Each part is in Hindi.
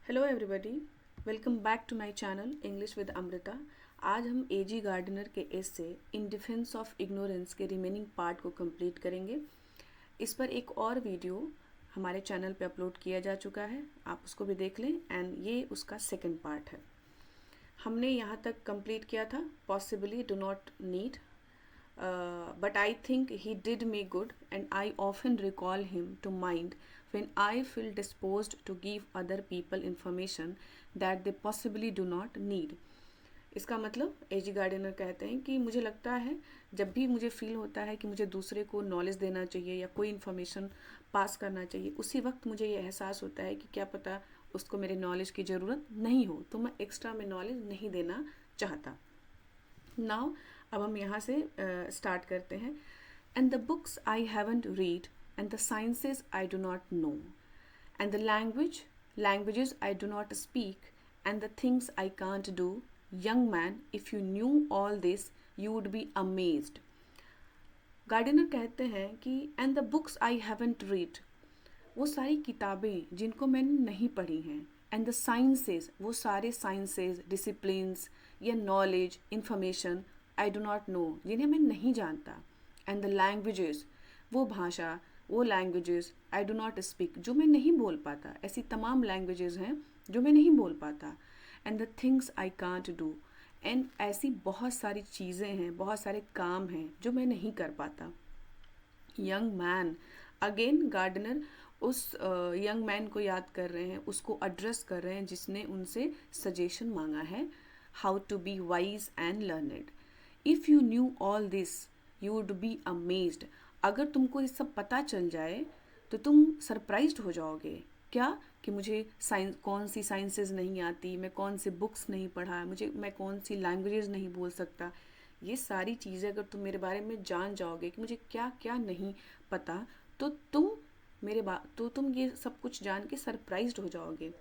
Hello everybody, welcome back to my channel English with Amrita. आज हम एजी गार्डनर के essay in defence of ignorance के रिमेनिंग पार्ट को कंप्लीट करेंगे। इस पर एक और वीडियो हमारे चैनल पे अपलोड किया जा चुका है, आप उसको भी देख लें एंड ये उसका सेकंड पार्ट है। हमने यहाँ तक कंप्लीट किया था possibly do not need, but I think he did me good and I often recall him to mind when I feel disposed to give other people information that they possibly do not need. इसका मतलब एजी गार्डनर कहते हैं कि मुझे लगता है जब भी मुझे फील होता है कि मुझे दूसरे को नॉलेज देना चाहिए या कोई इन्फॉर्मेशन पास करना चाहिए, उसी वक्त मुझे ये एहसास होता है कि क्या पता उसको मेरे नॉलेज की ज़रूरत नहीं हो, तो मैं एक्स्ट्रा में नॉलेज नहीं देना चाहता। नाउ अब हम यहाँ से स्टार्ट करते हैं। And the books I haven't read and the sciences I do not know and the languages I do not speak and the things I can't do, young man if you knew all this you would be amazed. Gardiner कहते हैं कि and the books I haven't read, वो सारी किताबें जिनको मैंने नहीं पढ़ी हैं, एंड द साइंसेज, वो सारे साइंसेज, डिसिप्लिन्स या knowledge, information I do not no, जिन्हें मैं नहीं जानता, एंड द लैंग्वेजेस, वो भाषा, वो languages I do not speak, जो मैं नहीं बोल पाता, ऐसी तमाम लैंग्वेजेस हैं जो मैं नहीं बोल पाता, and the things I can't do, and ऐसी बहुत सारी चीज़ें हैं, बहुत सारे काम हैं जो मैं नहीं कर पाता। यंग मैन, अगेन गार्डनर उस यंग मैन को याद कर रहे हैं, उसको एड्रेस कर रहे हैं जिसने उनसे सजेशन मांगा है, how to be wise and learned. If you knew all this you would be amazed, अगर तुमको ये सब पता चल जाए तो तुम सरप्राइज्ड हो जाओगे। क्या कि मुझे साइंस, कौन सी साइंसेस नहीं आती, मैं कौन से बुक्स नहीं पढ़ा, मैं कौन सी लैंग्वेजेस नहीं बोल सकता, ये सारी चीज़ें अगर तुम मेरे बारे में जान जाओगे कि मुझे क्या क्या नहीं पता, तो तुम ये सब कुछ जान के सरप्राइज्ड हो जाओगे।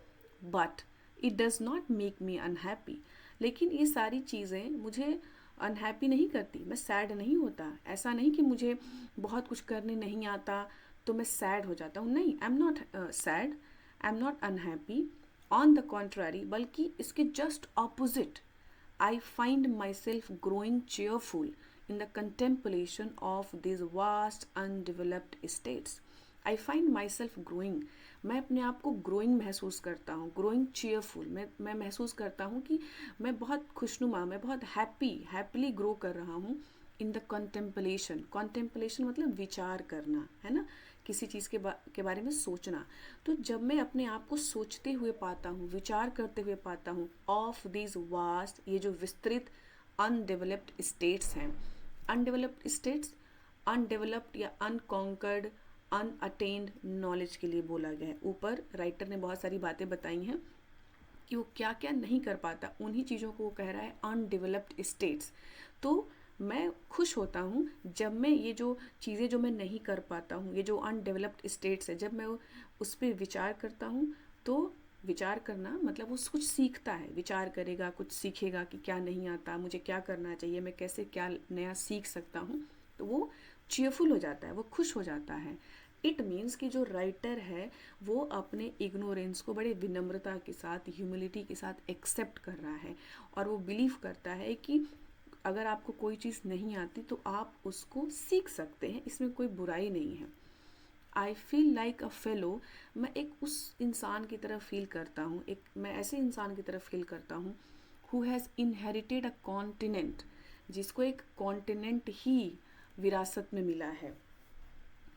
But it does not make me unhappy, लेकिन ये सारी चीज़ें मुझे अनहैप्पी नहीं करती, मैं सैड नहीं होता। ऐसा नहीं कि मुझे बहुत कुछ करने नहीं आता तो मैं सैड हो जाता हूँ, नहीं, I am not sad, I am not unhappy, on the contrary, बल्कि इसके just opposite, I find myself growing cheerful in the contemplation of these vast undeveloped states. I find myself growing, मैं अपने आप को ग्रोइंग महसूस करता हूँ, ग्रोइंग चेयरफुल, मैं महसूस करता हूँ कि मैं बहुत खुशनुमा, मैं बहुत हैप्पीली ग्रो कर रहा हूँ। इन द कॉन्टेम्पलेशन मतलब विचार करना, है ना, किसी चीज़ के बारे में सोचना। तो जब मैं अपने आप को सोचते हुए पाता हूँ, विचार करते हुए पाता हूँ, ऑफ दिस वास्ट, ये जो विस्तृत अनडेवलप्ड स्टेट्स हैं, अनडेवलप्ड स्टेट्स, अनडेवलप्ड या अनकॉन्कर्ड, अनअटेन्ड नॉलेज के लिए बोला गया है। ऊपर राइटर ने बहुत सारी बातें बताई हैं कि वो क्या क्या नहीं कर पाता, उन्हीं चीज़ों को वो कह रहा है अनडेवलप्ड स्टेट्स। तो मैं खुश होता हूँ जब मैं ये जो चीज़ें जो मैं नहीं कर पाता हूँ, ये जो अनडेवलप्ड स्टेट्स है, जब मैं उस पर विचार करता हूँ। तो विचार करना मतलब वो कुछ सीखता है, विचार करेगा, कुछ सीखेगा कि क्या नहीं आता, मुझे क्या करना चाहिए, मैं कैसे क्या नया सीख सकता हूँ, तो वो चीयरफुल हो जाता है, वो खुश हो जाता है। इट मीन्स कि जो राइटर है वो अपने इग्नोरेंस को बड़े विनम्रता के साथ, ह्यूमिलिटी के साथ एक्सेप्ट कर रहा है, और वो बिलीव करता है कि अगर आपको कोई चीज़ नहीं आती तो आप उसको सीख सकते हैं, इसमें कोई बुराई नहीं है। I feel like a fellow, मैं एक उस इंसान की तरह फील करता हूँ, मैं ऐसे इंसान की तरह फील करता हूँ who has inherited a continent, जिसको एक कॉन्टिनेंट ही विरासत में मिला है।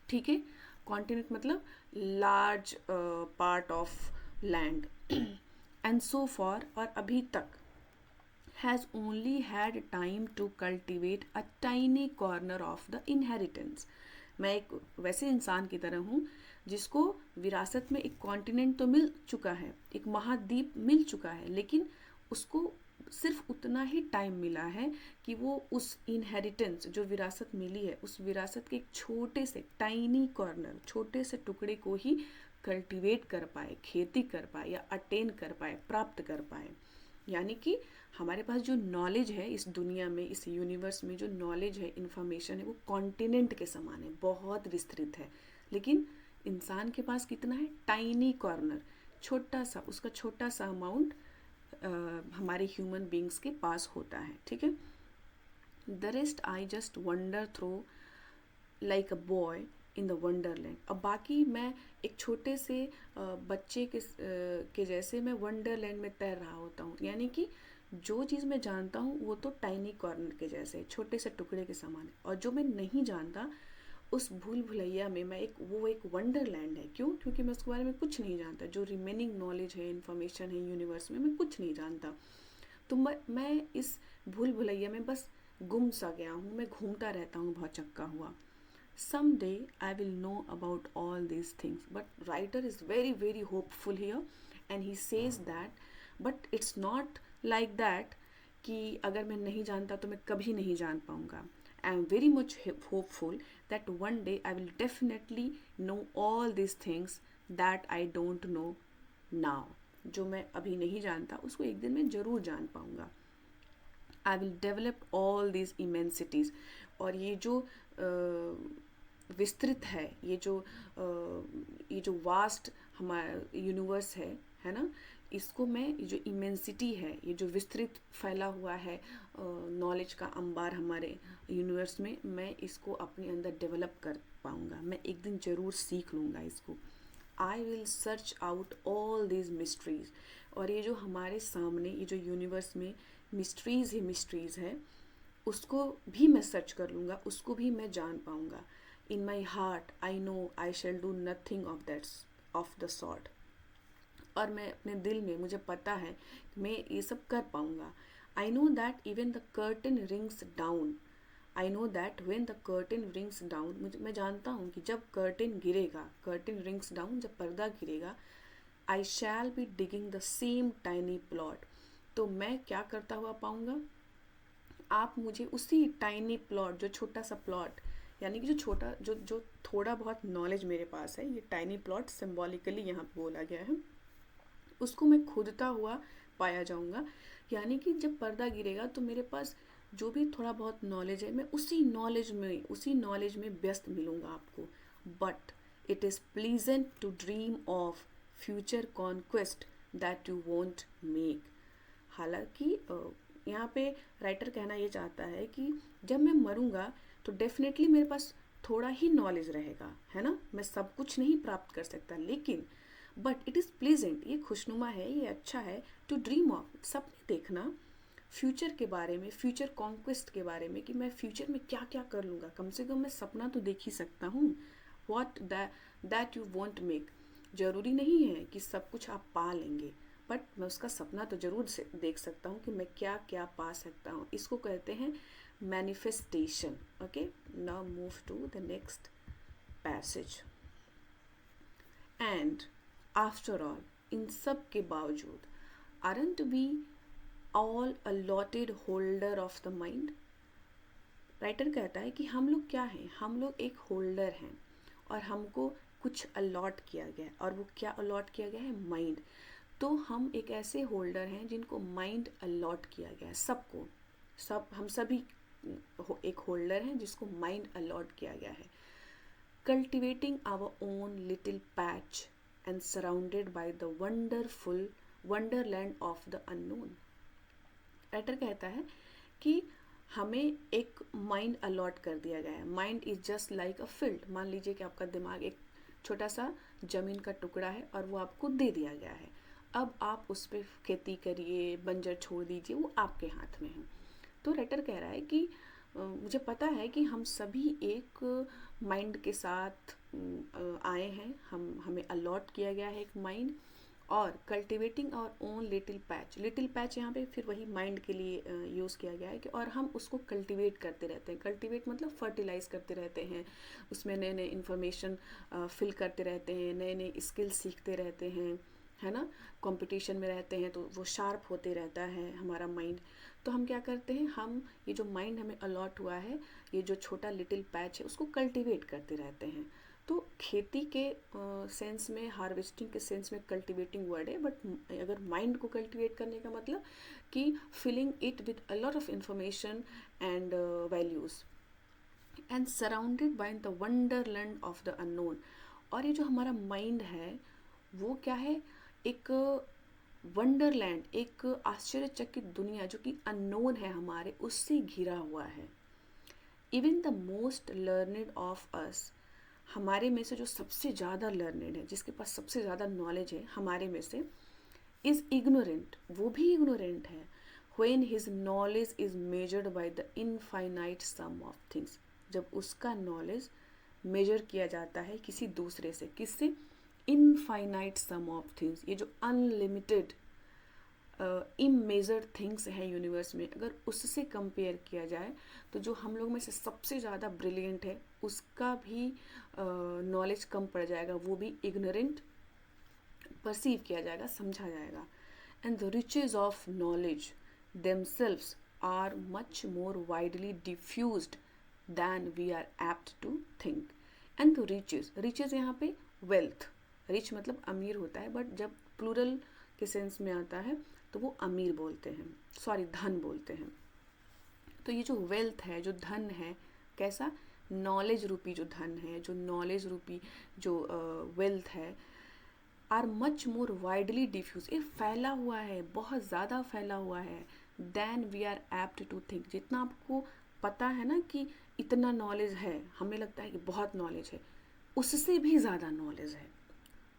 ठीक है, कॉन्टिनेंट मतलब large part of land and so for, और अभी तक has only had time to cultivate a tiny corner of the inheritance. मैं एक वैसे इंसान की तरह हूँ जिसको विरासत में एक कॉन्टिनेंट तो मिल चुका है, एक महाद्वीप मिल चुका है, लेकिन उसको सिर्फ उतना ही टाइम मिला है कि वो उस इनहेरिटेंस जो विरासत मिली है, उस विरासत के एक छोटे से टाइनी कॉर्नर, छोटे से टुकड़े को ही कल्टीवेट कर पाए, खेती कर पाए या अटेन कर पाए, प्राप्त कर पाए। यानी कि हमारे पास जो नॉलेज है इस दुनिया में, इस यूनिवर्स में जो नॉलेज है, इन्फॉर्मेशन है, वो कॉन्टिनेंट के समान है, बहुत विस्तृत है, लेकिन इंसान के पास कितना है, टाइनी कॉर्नर, उसका छोटा सा अमाउंट हमारे ह्यूमन बींग्स के पास होता है, ठीक है। The rest I just wander through like a boy in the wonderland. अब बाकी मैं एक छोटे से बच्चे के जैसे मैं वंडरलैंड में तैर रहा होता हूँ, यानी कि जो चीज़ मैं जानता हूँ वो तो टाइनी कॉर्नर के जैसे छोटे से टुकड़े के समान है, और जो मैं नहीं जानता उस भूल भुलैया में मैं वो एक वंडरलैंड है। क्यों? क्योंकि मैं उसके बारे में कुछ नहीं जानता, जो रिमेनिंग नॉलेज है, इन्फॉर्मेशन है यूनिवर्स में, मैं कुछ नहीं जानता। तो मैं इस भूल भुलैया में बस गुम सा गया हूँ, मैं घूमता रहता हूँ भौचक्का हुआ। Someday I will know about all these things. But writer is very very hopeful here, and he says that but it's not like that कि अगर मैं नहीं जानता तो मैं कभी नहीं जान पाऊँगा. I am very much hopeful that one day I will definitely know all these things that I don't know now. जो मैं अभी नहीं जानता उसको एक दिन मैं ज़रूर जान पाऊँगा. I will develop all these immensities. और ये जो विस्तृत है, ये जो वास्ट हमारा यूनिवर्स है ना, इसको मैं, ये जो इमेंसिटी है, ये जो विस्तृत फैला हुआ है नॉलेज का अंबार हमारे यूनिवर्स में, मैं इसको अपने अंदर डेवलप कर पाऊँगा. मैं एक दिन ज़रूर सीख लूँगा इसको. I will search out all these mysteries. और ये जो हमारे सामने ये जो यूनिवर्स में मिस्ट्रीज़ ही मिस्ट्रीज़ है, उसको भी मैं सर्च कर लूँगा, उसको भी मैं जान पाऊँगा. In my heart I know I shall do nothing of the sort. और मैं अपने दिल में, मुझे पता है मैं ये सब कर पाऊँगा. I know that even the curtain rings down. I know that when the curtain rings down, मैं जानता हूँ कि जब कर्टन गिरेगा, कर्टन रिंग्स डाउन, जब पर्दा गिरेगा, I shall be digging the same tiny plot. तो मैं क्या करता हुआ पाऊँगा? आप मुझे उसी टाइनी प्लॉट, जो छोटा सा प्लॉट, यानी कि जो थोड़ा बहुत नॉलेज मेरे पास है, ये टाइनी प्लॉट सिंबॉलिकली यहाँ पे बोला गया है, उसको मैं खुदता हुआ पाया जाऊँगा. यानी कि जब पर्दा गिरेगा तो मेरे पास जो भी थोड़ा बहुत नॉलेज है, मैं उसी नॉलेज में व्यस्त मिलूँगा आपको. But it is pleasant to dream of future conquest that you won't make. हालांकि यहाँ पे राइटर कहना ये चाहता है कि जब मैं मरूँगा तो डेफिनेटली मेरे पास थोड़ा ही नॉलेज रहेगा, है ना, मैं सब कुछ नहीं प्राप्त कर सकता, लेकिन बट इट इज़ प्लीजेंट, ये खुशनुमा है, ये अच्छा है, टू ड्रीम ऑफ, सपने देखना फ्यूचर के बारे में, फ्यूचर कॉन्क्वेस्ट के बारे में, कि मैं फ्यूचर में क्या क्या कर लूँगा. कम से कम मैं सपना तो देख ही सकता हूँ. What that you won't make. ज़रूरी नहीं है कि सब कुछ आप पा लेंगे, बट मैं उसका सपना तो ज़रूर से देख सकता हूँ कि मैं क्या क्या पा सकता हूँ. इसको कहते हैं manifestation. Okay, now move to the next passage. And after all, इन सब के बावजूद, aren't we all allotted holder of the mind. Writer कहता है कि हम लोग क्या हैं? हम लोग एक होल्डर हैं, और हमको कुछ अलॉट किया गया है. और वो क्या अलॉट किया गया है? माइंड. तो हम एक ऐसे होल्डर हैं जिनको माइंड अलॉट किया गया है. सबको, हम सभी एक होल्डर हैं जिसको माइंड अलॉट किया गया है. Cultivating our own little patch and surrounded by the wonderful wonderland of the unknown. Writer कहता है कि हमें एक माइंड अलॉट कर दिया गया है. Mind is just like a field. मान लीजिए कि आपका दिमाग एक छोटा सा जमीन का टुकड़ा है और वो आपको दे दिया गया है. अब आप उस पर खेती करिए, बंजर छोड़ दीजिए, वो आपके हाथ में है. तो राइटर कह रहा है कि मुझे पता है कि हम सभी एक माइंड के साथ आए हैं, हमें अलॉट किया गया है एक माइंड. और cultivating our own little patch यहाँ पे फिर वही माइंड के लिए यूज़ किया गया है कि, और हम उसको कल्टिवेट करते रहते हैं. कल्टिवेट मतलब फर्टिलाइज करते रहते हैं, उसमें नए नए इन्फॉर्मेशन फिल करते रहते हैं, नए नए स्किल सीखते रहते हैं, है ना. कंपटीशन में रहते हैं तो वो शार्प होते रहता है हमारा माइंड. तो हम क्या करते हैं, हम ये जो माइंड हमें अलॉट हुआ है, ये जो छोटा लिटिल पैच है, उसको कल्टिवेट करते रहते हैं. तो खेती के सेंस में, हार्वेस्टिंग के सेंस में कल्टिवेटिंग वर्ड है, बट अगर माइंड को कल्टिवेट करने का मतलब कि filling it with a lot of information and values and surrounded by the wonderland of the unknown. और ये जो हमारा माइंड है वो क्या है? एक वंडरलैंड, एक आश्चर्यचकित दुनिया जो कि अननोन है हमारे, उससे घिरा हुआ है। Even the most learned of us, हमारे में से जो सबसे ज़्यादा लर्नड है, जिसके पास सबसे ज़्यादा नॉलेज है हमारे में से, इज़ इग्नोरेंट, वो भी इग्नोरेंट है। When his knowledge is measured by the infinite sum of things, जब उसका नॉलेज मेजर किया जाता है किसी दूसरे से, किससे? इनफाइनाइट सम ऑफ थिंग्स, ये जो अनलिमिटेड इमेजर्ड थिंग्स हैं यूनिवर्स में, अगर उससे कंपेयर किया जाए तो जो हम लोग में से सबसे ज़्यादा ब्रिलियंट है उसका भी नॉलेज कम पड़ जाएगा, वो भी इग्नोरेंट परसीव किया जाएगा, समझा जाएगा। And the riches of knowledge themselves are much more widely diffused than we are apt to think. And the riches यहाँ पे wealth, rich मतलब अमीर होता है, बट जब प्लूरल के सेंस में आता है तो वो अमीर बोलते हैं, सॉरी धन बोलते हैं। तो ये जो वेल्थ है, जो धन है, कैसा? नॉलेज रूपी जो धन है, जो नॉलेज रूपी जो वेल्थ है, are much more widely diffuse, ये फैला हुआ है, बहुत ज़्यादा फैला हुआ है, than we are apt to think. जितना आपको पता है ना कि इतना नॉलेज है, हमें लगता है कि बहुत नॉलेज है, उससे भी ज़्यादा नॉलेज है,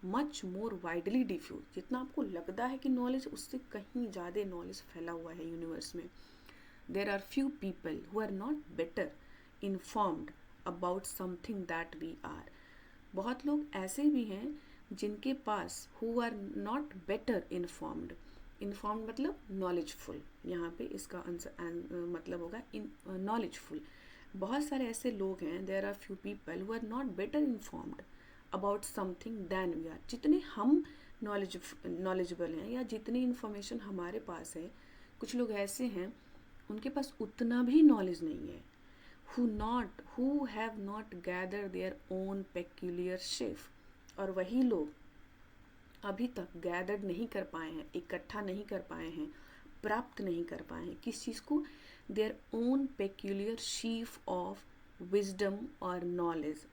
मच मोर वाइडली डिफ्यूज। जितना आपको लगता है कि नॉलेज, उससे कहीं ज़्यादा नॉलेज फैला हुआ है यूनिवर्स में। There are few people who are not better informed about something that we are. बहुत लोग ऐसे भी हैं जिनके पास, who are not better informed, informed मतलब नॉलेजफुल, यहाँ पे इसका आंसर मतलब होगा इन नॉलेजफुल। बहुत सारे ऐसे लोग हैं, there are few people who are not better informed about something than we are. जितने हम नॉलेजेबल हैं या जितनी इन्फॉर्मेशन हमारे पास है, कुछ लोग ऐसे हैं उनके पास उतना भी नॉलेज नहीं है। who have not gathered their own peculiar sheaf, और वही लोग अभी तक गैदर्ड नहीं कर पाए हैं, इकट्ठा नहीं कर पाए हैं, प्राप्त नहीं कर पाए हैं किस चीज़ को? Their own peculiar sheaf of wisdom और knowledge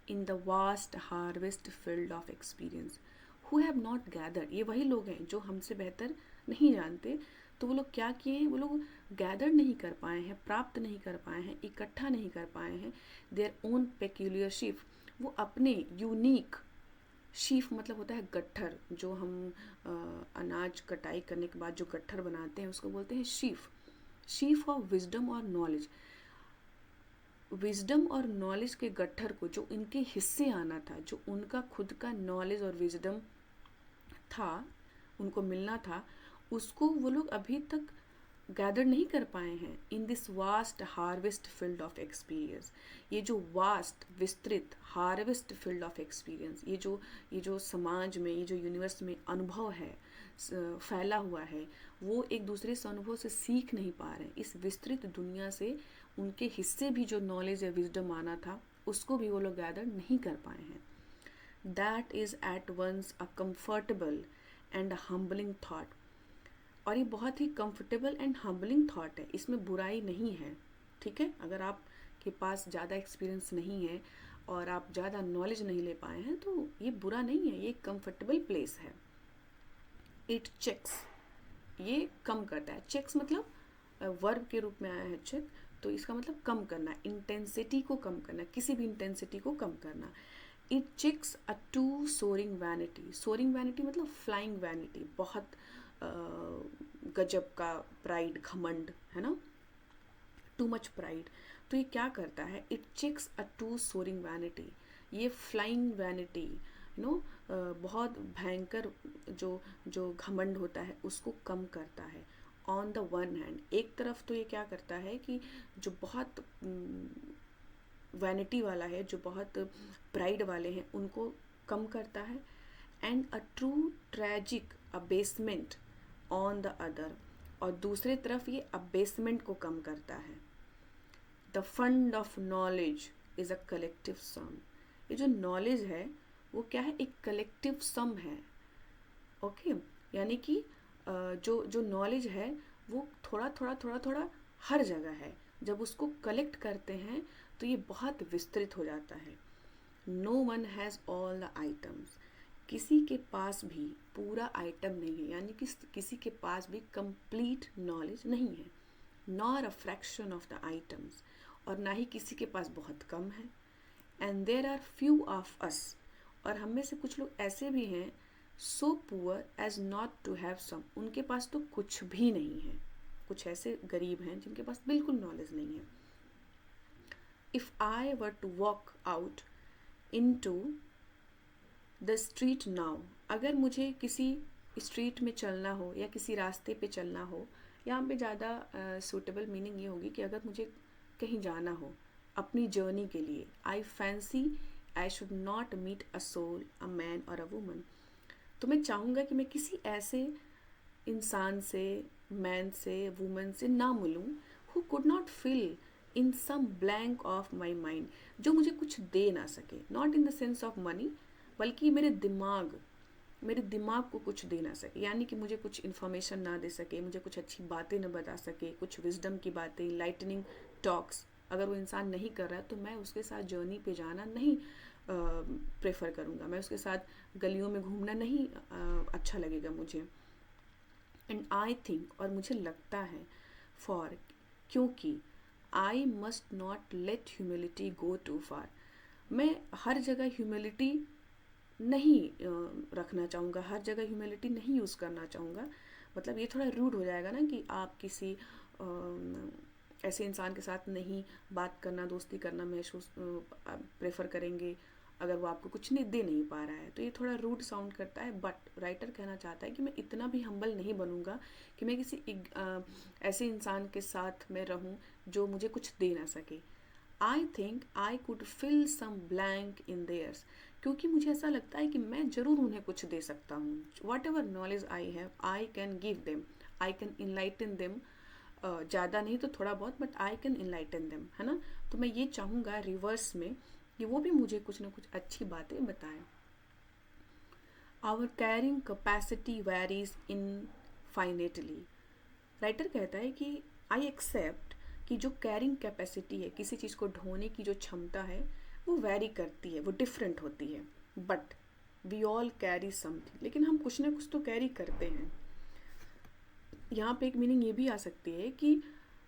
in the vast harvest field of experience. Who have not gathered, ये वही लोग हैं जो हमसे बेहतर नहीं जानते, तो वो लोग क्या किए हैं? वो लोग गैदर नहीं कर पाए हैं, प्राप्त नहीं कर पाए हैं, इकट्ठा नहीं कर पाए हैं देयर ओन पेक्यूलियर शीफ, वो अपने यूनिक, शीफ मतलब होता है गट्ठर, जो हम अनाज कटाई करने के बाद जो गट्ठर बनाते हैं उसको बोलते हैं शीफ, शीफ ऑफ विजडम और नॉलेज। विजडम और नॉलेज के गट्ठर को, जो इनके हिस्से आना था, जो उनका खुद का नॉलेज और विजडम था, उनको मिलना था, उसको वो लोग अभी तक गैदर नहीं कर पाए हैं in this vast harvest field of experience. ये जो वास्ट, विस्तृत हार्वेस्ट फील्ड ऑफ एक्सपीरियंस, ये जो समाज में, ये जो यूनिवर्स में अनुभव है, फैला हुआ है, वो एक दूसरे से अनुभव से सीख नहीं पा रहे हैं। इस विस्तृत दुनिया से उनके हिस्से भी जो नॉलेज या विजडम आना था, उसको भी वो लोग गैदर नहीं कर पाए हैं। That is at once a comfortable and humbling thought, और ये बहुत ही कंफर्टेबल एंड हम्बलिंग थॉट है, इसमें बुराई नहीं है, ठीक है? अगर आपके पास ज़्यादा एक्सपीरियंस नहीं है और आप ज़्यादा नॉलेज नहीं ले पाए हैं तो ये बुरा नहीं है, ये कंफर्टेबल प्लेस है। इट चेक्स, ये कम करता है, चेक्स मतलब वर्ब के रूप में आया है चेक, तो इसका मतलब कम करना, इंटेंसिटी को कम करना, किसी भी इंटेंसिटी को कम करना। It checks a too soaring vanity, soaring vanity मतलब फ्लाइंग वैनिटी, बहुत गजब का प्राइड, घमंड, है ना, टू मच प्राइड। तो ये क्या करता है? It checks a too soaring vanity, ये फ्लाइंग वैनिटी, यू नो, बहुत भयंकर जो घमंड होता है उसको कम करता है। ऑन द वन हैंड, एक तरफ तो ये क्या करता है कि जो बहुत वैनिटी वाला है, जो बहुत प्राइड वाले हैं, उनको कम करता है। And a true tragic abasement on the other, और दूसरे तरफ ये अबेसमेंट को कम करता है। The fund of knowledge is a collective sum, ये जो नॉलेज है वो क्या है? एक कलेक्टिव सम है, ओके? यानी कि जो नॉलेज है वो थोड़ा थोड़ा थोड़ा थोड़ा हर जगह है, जब उसको कलेक्ट करते हैं तो ये बहुत विस्तृत हो जाता है। No one has all the items, किसी के पास भी पूरा आइटम नहीं है, यानी कि किसी के पास भी कंप्लीट नॉलेज नहीं है, nor a fraction of the items, और ना ही किसी के पास बहुत कम है। And there are few of us, और हम में से कुछ लोग ऐसे भी हैं, so poor as not to have some, उनके पास तो कुछ भी नहीं है। कुछ ऐसे गरीब हैं जिनके पास बिल्कुल नॉलेज नहीं है। If I were to walk out into the street now, अगर मुझे किसी स्ट्रीट में चलना हो या किसी रास्ते पे चलना हो, यहाँ पे ज़्यादा सूटेबल मीनिंग ये होगी कि अगर मुझे कहीं जाना हो अपनी जर्नी के लिए, I fancy I should not meet a soul, a man और अ वुमन, तो मैं चाहूँगा कि मैं किसी ऐसे इंसान से, मैन से, वुमन से ना मिलूँ who could not fill in some blank of my mind, जो मुझे कुछ दे ना सके, not in the sense of money, बल्कि मेरे दिमाग को कुछ दे ना सके, यानी कि मुझे कुछ इन्फॉर्मेशन ना दे सके, मुझे कुछ अच्छी बातें ना बता सके, कुछ विजडम की बातें, लाइटनिंग टॉक्स अगर वो इंसान नहीं कर रहा है तो मैं उसके साथ जर्नी पे जाना नहीं प्रेफर करूँगा, मैं उसके साथ गलियों में घूमना नहीं अच्छा लगेगा मुझे। एंड आई थिंक, और मुझे लगता है, फॉर, क्योंकि I must not let humility go too far, मैं हर जगह ह्यूमिलिटी नहीं रखना चाहूँगा, हर जगह ह्यूमिलिटी नहीं यूज़ करना चाहूँगा। मतलब ये थोड़ा रूड हो जाएगा ना कि आप किसी ऐसे इंसान के साथ नहीं बात करना, दोस्ती करना महसूस प्रेफर करेंगे अगर वो आपको कुछ नहीं दे नहीं पा रहा है, तो ये थोड़ा रूड साउंड करता है। बट राइटर कहना चाहता है कि मैं इतना भी हम्बल नहीं बनूंगा कि मैं किसी ऐसे इंसान के साथ में रहूं जो मुझे कुछ दे ना सके। I think I could fill some blank in theirs, क्योंकि मुझे ऐसा लगता है कि मैं ज़रूर उन्हें कुछ दे सकता हूँ। What ever knowledge I have I can give them, I can enlighten them, ज़्यादा नहीं तो थोड़ा बहुत, but I can enlighten them, है ना। तो मैं ये चाहूँगा रिवर्स में कि वो भी मुझे कुछ ना कुछ अच्छी बातें बताएं। Our carrying capacity varies infinitely, writer कहता है कि आई एक्सेप्ट कि जो कैरिंग कैपेसिटी है, किसी चीज़ को ढोने की जो क्षमता है, वो वैरी करती है, वो डिफरेंट होती है। But we all carry something, लेकिन हम कुछ ना कुछ तो कैरी करते हैं। यहाँ पे एक मीनिंग ये भी आ सकती है कि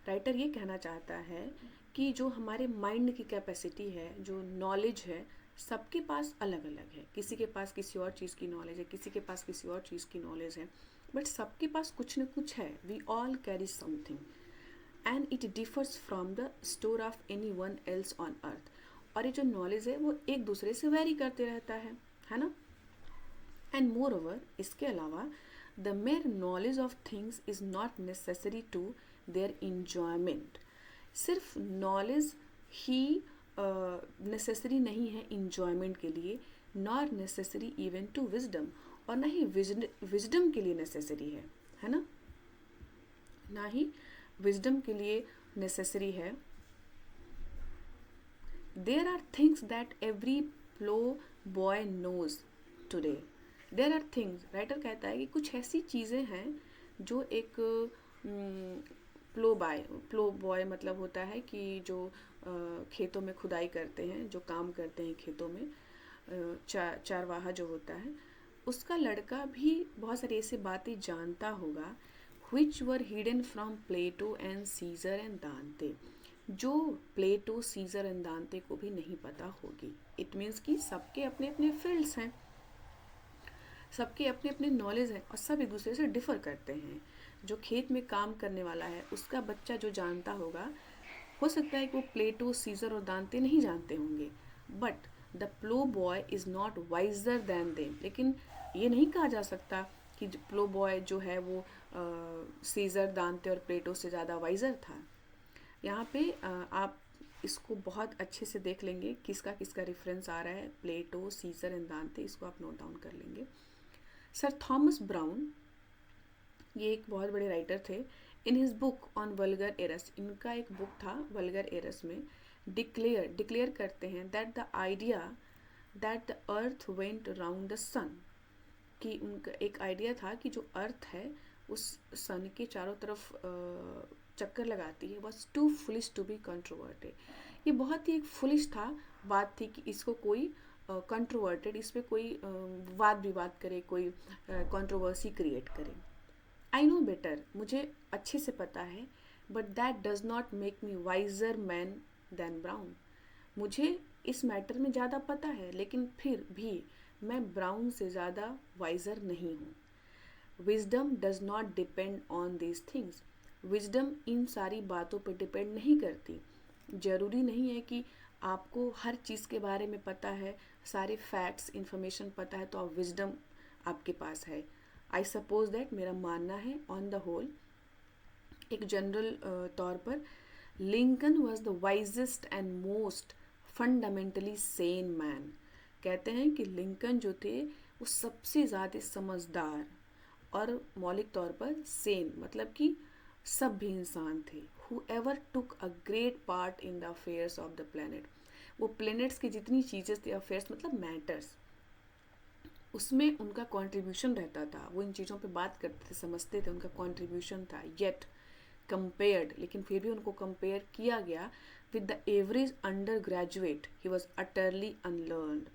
राइटर ये कहना चाहता है कि जो हमारे माइंड की कैपेसिटी है, जो नॉलेज है, सबके पास अलग अलग है। किसी के पास किसी और चीज़ की नॉलेज है, किसी के पास किसी और चीज़ की नॉलेज है, बट सबके पास कुछ न कुछ है। We all carry something and it differs from the store of any one else on earth, और ये जो नॉलेज है वो एक दूसरे से वेरी करते रहता है ना। एंड मोर ओवर, इसके अलावा the mere knowledge of things is not necessary to their enjoyment, सिर्फ नॉलेज ही नेसेसरी नहीं है इंजॉयमेंट के लिए, nor necessary even to wisdom, और ना ही विजडम के लिए नेसेसरी है ना, ना ही विजडम के लिए नेसेसरी है। There are things that every plough boy knows today, there are things, writer कहता है कि कुछ ऐसी चीज़ें हैं जो एक प्लो बॉय मतलब होता है कि जो खेतों में खुदाई करते हैं, जो काम करते हैं खेतों में, चारवाहा जो होता है, उसका लड़का भी बहुत सारी ऐसी बातें जानता होगा which were hidden from Plato and Caesar and Dante, जो प्लेटो, सीजर एंड दांते को भी नहीं पता होगी। इट मीन्स कि सबके अपने अपने फील्ड्स हैं, सबके अपने अपने नॉलेज है, और सब एक दूसरे से डिफर करते हैं। जो खेत में काम करने वाला है, उसका बच्चा जो जानता होगा, हो सकता है कि वो प्लेटो, सीजर और दांते नहीं जानते होंगे, but the plough boy is not wiser than them, लेकिन ये नहीं कहा जा सकता कि प्लो बॉय जो है वो सीजर, दांते और प्लेटो से ज़्यादा वाइजर था। यहाँ पे आप इसको बहुत अच्छे से देख लेंगे किसका किसका रेफरेंस आ रहा है, प्लेटो, सीजर एंड दांते, इसको आप नोट डाउन कर लेंगे। सर थॉमस ब्राउन, ये एक बहुत बड़े राइटर थे, in his book on vulgar Eris, इनका एक बुक था वल्गर एरस में, डिक्लेयर करते हैं that the idea that the earth went around the sun, कि उनका एक आइडिया था कि जो अर्थ है उस सन के चारों तरफ चक्कर लगाती है, was too foolish to be controverted. ये बहुत ही एक फुलिश था, बात थी कि इसको कोई कंट्रोवर्टेड, इस पे कोई वाद विवाद करे, कोई कंट्रोवर्सी क्रिएट करे। आई नो बेटर, मुझे अच्छे से पता है, but that does not make me wiser man than Brown. मुझे इस मैटर में ज़्यादा पता है, लेकिन फिर भी मैं ब्राउन से ज़्यादा वाइजर नहीं हूँ। Wisdom does not depend on these things. Wisdom इन सारी बातों पर डिपेंड नहीं करती। ज़रूरी नहीं है कि आपको हर चीज़ के बारे में पता है, सारे फैक्ट्स इन्फॉर्मेशन पता है तो आप विजडम आपके पास है। आई सपोज दैट, मेरा मानना है ऑन द होल, एक जनरल तौर पर, Lincoln was the wisest and most fundamentally Sen man. कहते हैं कि लिंकन जो थे वो सबसे ज़्यादा समझदार और मौलिक तौर पर सेन, मतलब कि सभ्य इंसान थे। whoever took a great part in the affairs of the planet। वो प्लैनेट्स की जितनी चीज़ें थी, अफेयर्स मतलब मैटर्स, उसमें उनका कंट्रीब्यूशन रहता था। वो इन चीज़ों पे बात करते थे, समझते थे, उनका कंट्रीब्यूशन था। येट कंपेयर्ड, लेकिन फिर भी उनको कंपेयर किया गया with the average undergraduate, he was utterly unlearned.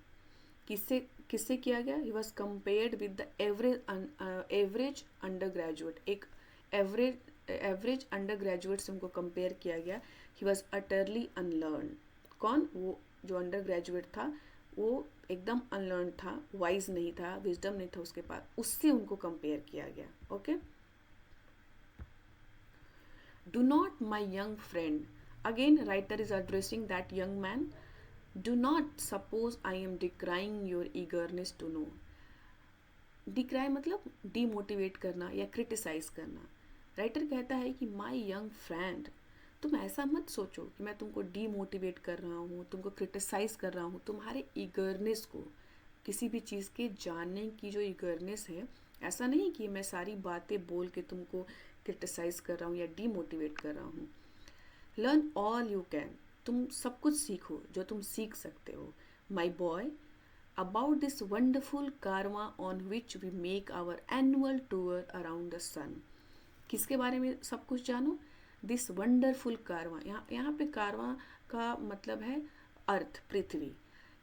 किससे किससे किया गया? He was compared with the average undergraduate. एक एवरेज अंडर ग्रेजुएट से उनको कंपेयर किया गया। He was utterly unlearn. कौन? वो जो अंडर ग्रेजुएट था वो एकदम अनलर्न था, वाइज नहीं था, विजडम नहीं था उसके पास, उससे उनको कंपेयर किया गया। Okay, do not my young friend, again writer is addressing that young man, do not suppose I am decrying your eagerness to know. Decry मतलब डीमोटिवेट करना या क्रिटिसाइज करना। राइटर कहता है कि माई यंग फ्रेंड, तुम ऐसा मत सोचो कि मैं तुमको डीमोटिवेट कर रहा हूँ, तुमको क्रिटिसाइज कर रहा हूँ। तुम्हारे ईगरनेस को, किसी भी चीज़ के जानने की जो ईगरनेस है, ऐसा नहीं कि मैं सारी बातें बोल के तुमको क्रिटिसाइज कर रहा हूँ या डीमोटिवेट कर रहा हूँ। लर्न ऑल यू कैन, तुम सब कुछ सीखो जो तुम सीख सकते हो। My boy, about this wonderful karma on which we make our annual tour around the sun। किसके बारे में सब कुछ जानो? दिस वंडरफुल कारवा। यहाँ पे कारवा का मतलब है अर्थ, पृथ्वी।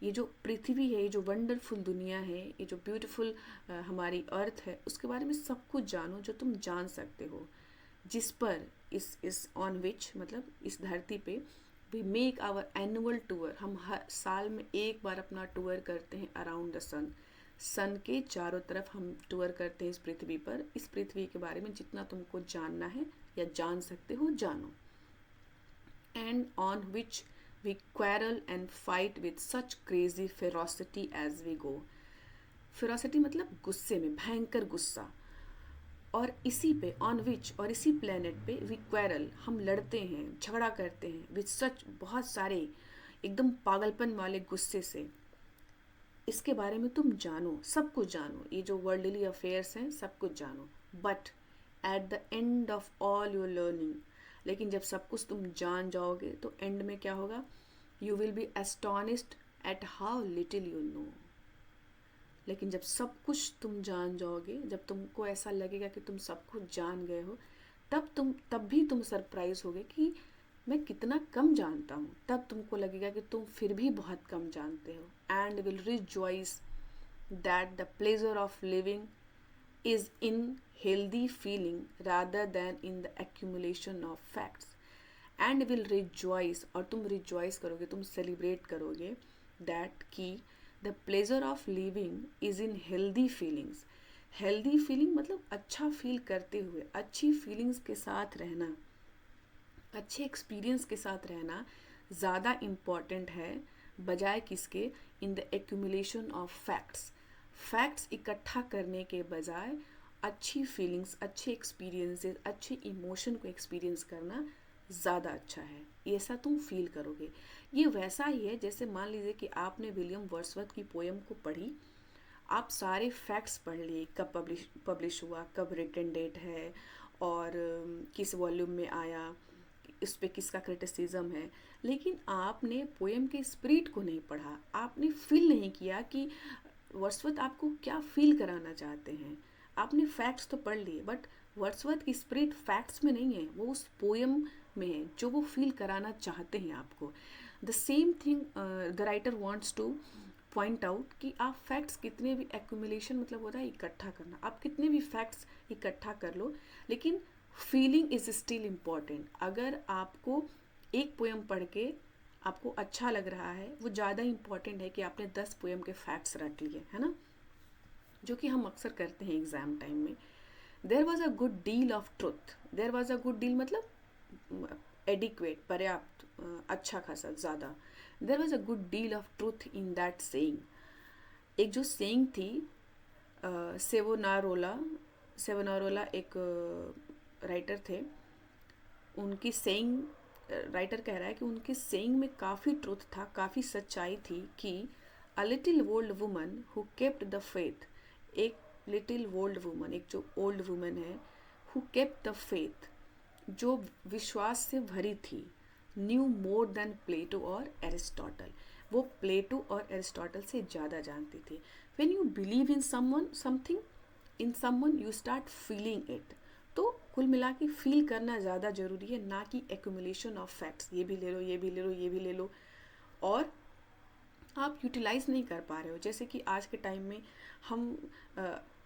ये जो पृथ्वी है, ये जो वंडरफुल दुनिया है, ये जो ब्यूटीफुल हमारी अर्थ है, उसके बारे में सब कुछ जानो जो तुम जान सकते हो। जिस पर इस ऑन विच मतलब इस धरती पे we make our annual tour, हम हर साल में एक बार अपना टूर करते हैं अराउंड द सन। सन के चारों तरफ हम टूर करते हैं इस पृथ्वी पर। इस पृथ्वी के बारे में जितना तुमको जानना है या जान सकते हो जानो। And on which we quarrel and fight with such crazy ferocity as we go. Ferocity मतलब गुस्से में, भयंकर गुस्सा। और इसी पे ऑन विच, और इसी प्लेनेट पे वी क्वेरल, हम लड़ते हैं, झगड़ा करते हैं, विथ सच, बहुत सारे एकदम पागलपन वाले गुस्से से। इसके बारे में तुम जानो, सब कुछ जानो, ये जो वर्ल्डली अफेयर्स हैं सब कुछ जानो। But at the end of all your learning, लेकिन जब सब कुछ तुम जान जाओगे तो एंड में क्या होगा? You will be astonished at how little you know. लेकिन जब सब कुछ तुम जान जाओगे, जब तुमको ऐसा लगेगा कि तुम सब कुछ जान गए हो, तब भी तुम सरप्राइज होगे कि मैं कितना कम जानता हूँ। तब तुमको लगेगा कि तुम फिर भी बहुत कम जानते हो। And will rejoice that the pleasure of living is in healthy feeling rather then in the accumulation of facts. And will rejoice, और तुम रिजॉइस करोगे, तुम सेलिब्रेट करोगे दैट कि the pleasure of living is in healthy feelings. Healthy feeling मतलब अच्छा फील करते हुए, अच्छी फीलिंग्स के साथ रहना, अच्छे एक्सपीरियंस के साथ रहना ज़्यादा इम्पॉर्टेंट है बजाय किसके? In the accumulation of facts. Facts इकट्ठा करने के बजाय अच्छी फीलिंग्स, अच्छे एक्सपीरियंसेस, अच्छे इमोशन को एक्सपीरियंस करना ज़्यादा अच्छा है। ऐसा तुम फील करोगे। ये वैसा ही है जैसे मान लीजिए कि आपने विलियम वर्ड्सवर्थ की पोएम को पढ़ी, आप सारे फैक्ट्स पढ़ लिए, कब पब्लिश हुआ, कब रिटन डेट है, और किस वॉल्यूम में आया, इस पे किसका क्रिटिसिज्म है, लेकिन आपने पोएम के स्पिरिट को नहीं पढ़ा, आपने फील नहीं किया कि वर्ड्सवर्थ आपको क्या फील कराना चाहते हैं। आपने फैक्ट्स तो पढ़ लिए, बट वर्ड्सवर्थ की स्पिरिट फैक्ट्स में नहीं है, वो उस पोएम में है जो वो फील कराना चाहते हैं आपको। The same thing the writer wants two point out कि आप फैक्ट्स कितने भी, एक्यूमुलेशन मतलब होता है इकट्ठा करना, आप कितने भी फैक्ट्स इकट्ठा कर लो, लेकिन फीलिंग इज स्टिल इम्पॉर्टेंट। अगर आपको एक पोएम पढ़ के आपको अच्छा लग रहा है, वो ज़्यादा इम्पॉर्टेंट है कि आपने 10 पोएम के फैक्ट्स रट लिए, है ना, जो कि हम अक्सर करते हैं एग्ज़ाम टाइम में। There was a good deal of truth, there was a good deal मतलब एडिक्वेट, पर्याप्त, अच्छा खासा, ज़्यादा। There was a good deal of truth in that saying. एक जो सेइंग थी, सेवोनारोला, सेवोनारोला एक राइटर थे, उनकी सेइंग, राइटर कह रहा है कि उनकी सेइंग में काफ़ी ट्रुथ था, काफ़ी सच्चाई थी कि a little old woman who kept the faith, एक लिटिल ओल्ड वुमन, एक जो ओल्ड वुमन है, हु केप्ट द फेथ, जो विश्वास से भरी थी, न्यू मोर देन प्लेटो और एरिस्टोटल, वो प्लेटो और एरिस्टोटल से ज़्यादा जानती थी। When you believe in someone something, in someone you start feeling it. तो कुल मिला के फील करना ज़्यादा ज़रूरी है, ना कि एक्यूमुलेशन ऑफ फैक्ट्स, ये भी ले लो, ये भी ले लो, ये भी ले लो, और आप यूटिलाइज़ नहीं कर पा रहे हो। जैसे कि आज के टाइम में हम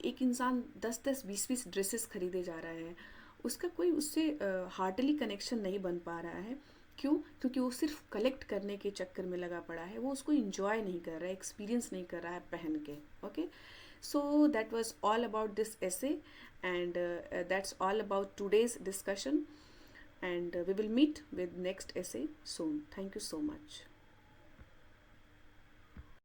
एक इंसान 10-10, 20-20 ड्रेसेस खरीदे जा रहा है, उसका कोई उससे हार्टली कनेक्शन नहीं बन पा रहा है। क्यों? क्योंकि वो सिर्फ कलेक्ट करने के चक्कर में लगा पड़ा है, वो उसको इंजॉय नहीं कर रहा है, एक्सपीरियंस नहीं कर रहा है पहन के। Okay, so that was all about this essay, and that's all about today's discussion, and we will meet with next essay soon. Thank you so much.